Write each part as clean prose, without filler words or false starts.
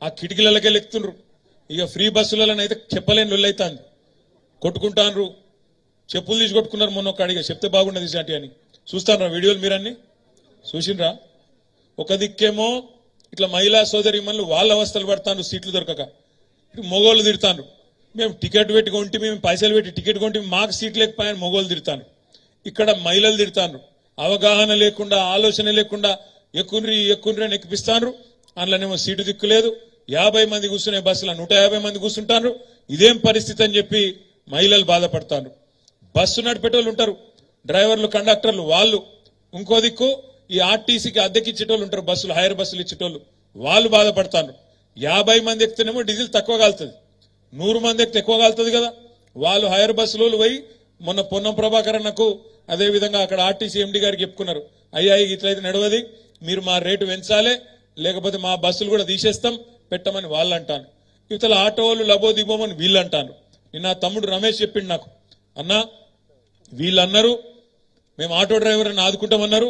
ఆ కిటికీలకే లెక్కుతుండ్రు. ఇక ఫ్రీ బస్సులలో అయితే చెప్పలేని లొల్లైతాంది, కొట్టుకుంటాన్రు, చెప్పులు తీసి కొట్టుకున్నారు. మొన్న ఒక అడిగా చెప్తే బాగుండదు ఇసాటి అని. చూస్తాను వీడియోలు మీరన్నీ చూసిండ్రా? ఒక దిక్కేమో ఇట్లా మహిళా సోదరి మనలు వాళ్ళ అవస్థలు పడతాను, సీట్లు దొరకక. మొగోళ్ళు తిడతాను, మేము టికెట్ పెట్టి కొంటే, మేము పైసలు పెట్టి టికెట్ కొంటే మాకు సీట్లు లేకపోయాను మొగోళ్ళు తిడతాను. ఇక్కడ మహిళలు తిడతాను, అవగాహన లేకుండా ఆలోచన లేకుండా ఎక్కుండ్రి అని ఎక్కిపిస్తాను. అందులోనేమో సీటు దిక్కులేదు, 50 మంది కూర్చునే బస్సులో 150 మంది కూర్చుంటారు. ఇదేం పరిస్థితి అని చెప్పి మహిళలు బాధపడతారు. బస్సు నడిపేటోళ్ళు ఉంటారు, డ్రైవర్లు కండక్టర్లు, వాళ్ళు. ఇంకో దిక్కు ఈ ఆర్టీసీకి అద్దెకిచ్చేటోళ్ళు ఉంటారు, బస్సులు హైర్ బస్సులు ఇచ్చేటోళ్ళు, వాళ్ళు బాధపడతారు. 50 మంది ఎక్కితేనేమో డీజిల్ తక్కువ కాలుతుంది, 100 మంది ఎక్కితే ఎక్కువ కాలుతుంది కదా. వాళ్ళు హైర్ బస్సులు పోయి మొన్న పొన్నం ప్రభాకర్ అన్నకు అదేవిధంగా అక్కడ ఆర్టీసీ ఎండి గారికి చెప్పుకున్నారు, అయ్యా ఇట్లయితే నడవది, మీరు మా రేటు పెంచాలే, లేకపోతే మా బస్సులు కూడా తీసేస్తాం పెట్టమని వాళ్ళు అంటాను. ఇవతల ఆటో వాళ్ళు లబోదిబోమని వీళ్ళు అంటాను. నిన్న తమ్ముడు రమేష్ చెప్పిండు నాకు, అన్నా వీళ్ళు అన్నారు మేము ఆటో డ్రైవర్ అని ఆదుకుంటామన్నారు,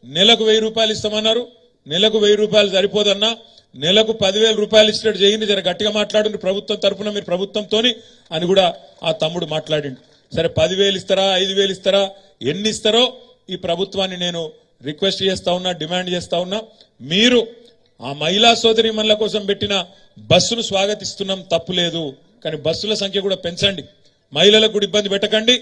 నెలకు 1000 రూపాయలు ఇస్తామన్నారు. నెలకు 1000 రూపాయలు సరిపోదన్నా, నెలకు 10,000 రూపాయలు ఇచ్చినట్టు చేయండి, జర గట్టిగా మాట్లాడండి ప్రభుత్వం తరఫున, మీరు ప్రభుత్వంతోని అని కూడా ఆ తమ్ముడు మాట్లాడిండు. సరే 10,000 ఇస్తారా, 5,000 ఇస్తారా, ఎన్ని ఇస్తారో ఈ ప్రభుత్వాన్ని నేను రిక్వెస్ట్ చేస్తా ఉన్నా, డిమాండ్ చేస్తా ఉన్నా. మీరు ఆ మహిళా సోదరి మనల కోసం పెట్టిన బస్సును స్వాగతిస్తున్నాం, తప్పులేదు, కానీ బస్సుల సంఖ్య కూడా పెంచండి, మహిళలకు కూడా ఇబ్బంది పెట్టకండి,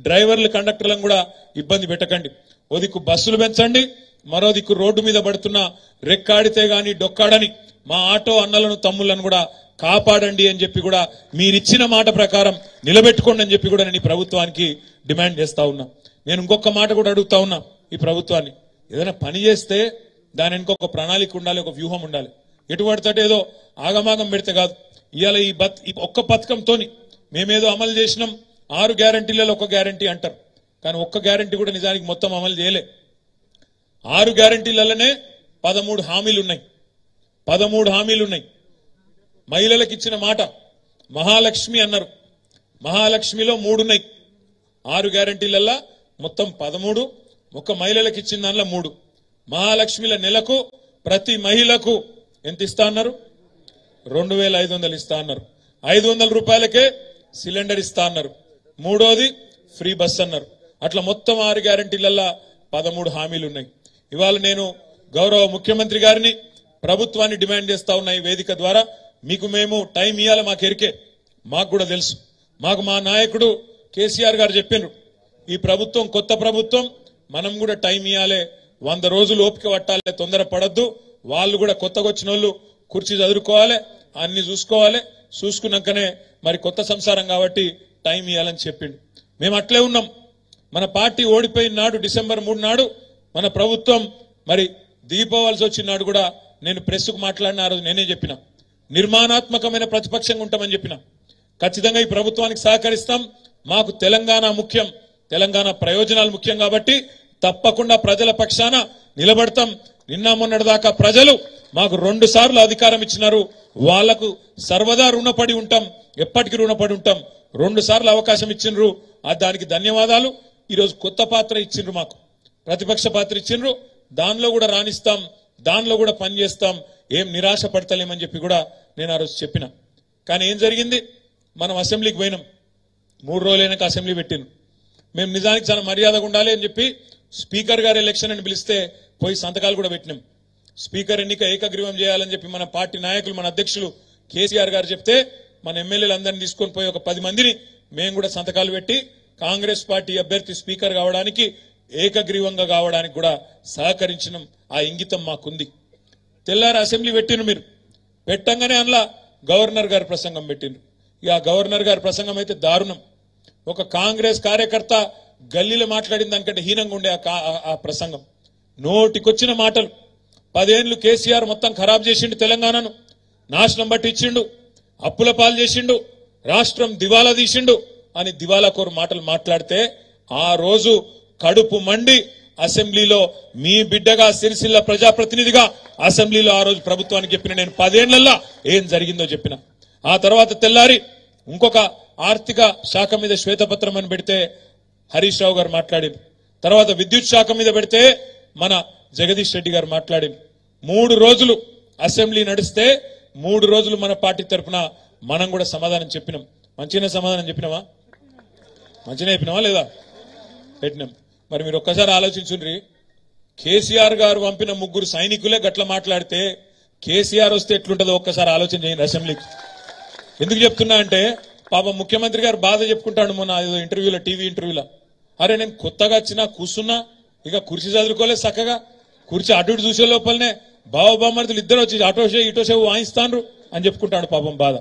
డ్రైవర్లు కండక్టర్లను కూడా ఇబ్బంది పెట్టకండి. ఓ దిక్కు బస్సులు పెంచండి, మరో దిక్కు రోడ్డు మీద పడుతున్న రెక్కాడితే గాని డొక్కాడని మా ఆటో అన్నలను తమ్ముళ్లను కూడా కాపాడండి అని చెప్పి కూడా మీరిచ్చిన మాట ప్రకారం నిలబెట్టుకోండి అని చెప్పి కూడా నేను ఈ ప్రభుత్వానికి డిమాండ్ చేస్తా ఉన్నా. నేను ఇంకొక మాట కూడా అడుగుతా ఉన్నా ఈ ప్రభుత్వాన్ని, ఏదైనా పని చేస్తే దాని ఇంకొక ప్రణాళిక ఉండాలి, ఒక వ్యూహం ఉండాలి. ఎటు పడితే ఏదో ఆగమాగం పెడితే కాదు. ఇవాళ ఈ ఒక్క పథకంతోని మేమేదో అమలు చేసినాం, 6 గ్యారంటీలలో ఒక గ్యారంటీ అంటారు, కానీ ఒక్క గ్యారంటీ కూడా నిజానికి మొత్తం అమలు చేయలే. 6 గ్యారంటీలలోనే 13 హామీలు ఉన్నాయి. 13 హామీలు ఉన్నాయి. మహిళలకు ఇచ్చిన మాట మహాలక్ష్మి అన్నారు, మహాలక్ష్మిలో 3 ఉన్నాయి. 6 గ్యారంటీలల్లా మొత్తం 13, ఒక్క మహిళలకు ఇచ్చిన దానిలో 3. మహాలక్ష్మిల నెలకు ప్రతి మహిళకు ఎంత ఇస్తా అన్నారు? 2,500 ఇస్తా అన్నారు. 500 రూపాయలకే సిలిండర్ ఇస్తా అన్నారు. మూడోది ఫ్రీ బస్ అన్నారు. అట్లా మొత్తం 6 గ్యారంటీలల్లా 13 హామీలు ఉన్నాయి. ఇవాళ నేను గౌరవ ముఖ్యమంత్రి గారిని, ప్రభుత్వాన్ని డిమాండ్ చేస్తా ఉన్నా ఈ వేదిక ద్వారా, మీకు మేము టైం ఇవ్వాలి, మాకు ఎరికే, మాకు కూడా తెలుసు. మాకు మా నాయకుడు కేసీఆర్ గారు చెప్పినారు, ఈ ప్రభుత్వం కొత్త ప్రభుత్వం, మనం కూడా టైం ఇవ్వాలి, 100 రోజులు ఓపిక పట్టాలి, తొందర పడద్దు. వాళ్ళు కూడా కొత్తగా వచ్చిన వాళ్ళు కుర్చీ చదువుకోవాలి, అన్ని చూసుకోవాలి, చూసుకున్నాకనే మరి కొత్త సంసారం కాబట్టి టైం ఇవ్వాలని చెప్పిండు. మేము అట్లే ఉన్నాం. మన పార్టీ ఓడిపోయిన నాడు డిసెంబర్ 3 నాడు మన ప్రభుత్వం మరి దిగిపోవాల్సి వచ్చిన నాడు కూడా నేను ప్రెస్కు మాట్లాడిన ఆ రోజు నేనే చెప్పిన, నిర్మాణాత్మకమైన ప్రతిపక్షంగా ఉంటామని చెప్పిన. ఖచ్చితంగా ఈ ప్రభుత్వానికి సహకరిస్తాం, మాకు తెలంగాణ ముఖ్యం, తెలంగాణ ప్రయోజనాలు ముఖ్యం కాబట్టి తప్పకుండా ప్రజల పక్షాన నిలబడతాం. నిన్న మొన్నటిదాకా ప్రజలు మాకు 2 సార్లు అధికారం ఇచ్చినారు, వాళ్లకు సర్వదా రుణపడి ఉంటాం, ఎప్పటికీ రుణపడి ఉంటాం. 2 సార్లు అవకాశం ఇచ్చిండ్రు, దానికి ధన్యవాదాలు. ఈరోజు కొత్త పాత్ర ఇచ్చిండ్రు, మాకు ప్రతిపక్ష పాత్ర ఇచ్చిండ్రు, దానిలో కూడా రాణిస్తాం, దానిలో కూడా పనిచేస్తాం, ఏం నిరాశ పడతలేమని చెప్పి కూడా నేను ఆ రోజు చెప్పిన. కానీ ఏం జరిగింది, మనం అసెంబ్లీకి పోయినాం, 3 రోజులైనాక అసెంబ్లీ పెట్టినాం. మేము నిజానికి చాలా మర్యాదగా ఉండాలి అని చెప్పి స్పీకర్ గారు ఎలక్షన్ అని పిలిస్తే పోయి సంతకాలు కూడా పెట్టినాం. స్పీకర్ ఎన్నిక ఏకగ్రీవం చేయాలని చెప్పి మన పార్టీ నాయకులు, మన అధ్యక్షులు కేసీఆర్ గారు చెప్తే మన ఎమ్మెల్యేలందరినీ తీసుకొని పోయి ఒక 10 మందిని మేము కూడా సంతకాలు పెట్టి కాంగ్రెస్ పార్టీ అభ్యర్థి స్పీకర్ కావడానికి, ఏకగ్రీవంగా కావడానికి కూడా సహకరించడం, ఆ ఇంగితం మాకుంది. తెల్లారి అసెంబ్లీ పెట్టిన, మీరు పెట్టంగానే అందులో గవర్నర్ గారి ప్రసంగం పెట్టిండ్రు. ఇక గవర్నర్ గారి ప్రసంగం అయితే దారుణం. ఒక కాంగ్రెస్ కార్యకర్త గల్లీలో మాట్లాడిన దానికంటే హీనంగా ఉండే ఆ ప్రసంగం. నోటికొచ్చిన మాటలు. 10 ఏళ్లు కేసీఆర్ మొత్తం ఖరాబ్ చేసిండు, తెలంగాణను నాశనం బట్టి ఇచ్చిండు, అప్పుల పాలు చేసిండు, రాష్ట్రం దివాలా తీసిండు అని దివాలా కోరు మాటలు మాట్లాడితే ఆ రోజు కడుపు మండి అసెంబ్లీలో మీ బిడ్డగా, సిరిసిల్ల ప్రజాప్రతినిధిగా అసెంబ్లీలో ఆ రోజు ప్రభుత్వానికి చెప్పిన, నేను 10 ఏళ్లలో ఏం జరిగిందో చెప్పిన. ఆ తర్వాత తెల్లారి ఇంకొక ఆర్థిక శాఖ మీద శ్వేతపత్రం అని పెడితే హరీష్ రావు గారు మాట్లాడింది. తర్వాత విద్యుత్ శాఖ మీద పెడితే మన జగదీష్ రెడ్డి గారు మాట్లాడింది. 3 రోజులు అసెంబ్లీ నడిస్తే 3 రోజులు మన పార్టీ తరఫున మనం కూడా సమాధానం చెప్పినాం. మంచిగానే సమాధానం చెప్పినామా? మంచిగానే చెప్పినామా లేదా? పెట్టినాం. మరి మీరు ఒక్కసారి ఆలోచించుండ్రి, కేసీఆర్ గారు పంపిన 3 సైనికులే గట్ల మాట్లాడితే కేసీఆర్ వస్తే ఎట్లుంటుందో ఒక్కసారి ఆలోచన చేయండి అసెంబ్లీకి. ఎందుకు చెప్తున్నా అంటే పాపం ముఖ్యమంత్రి గారు బాధ చెప్పుకుంటాడు మొన్న ఏదో ఇంటర్వ్యూలో, టీవీ ఇంటర్వ్యూలో. అరే నేను కొత్తగా వచ్చినా కూర్చున్నా, ఇక కుర్చీ చదువుకోలేదు చక్కగా, కుర్చీ అటు ఇటు చూసే లోపలనే బావబామ్మర్తులు ఇద్దరు వచ్చి అటోషే ఇటోషే వాయిస్తాండ్రు అని చెప్పుకుంటాడు పాపం బాధ.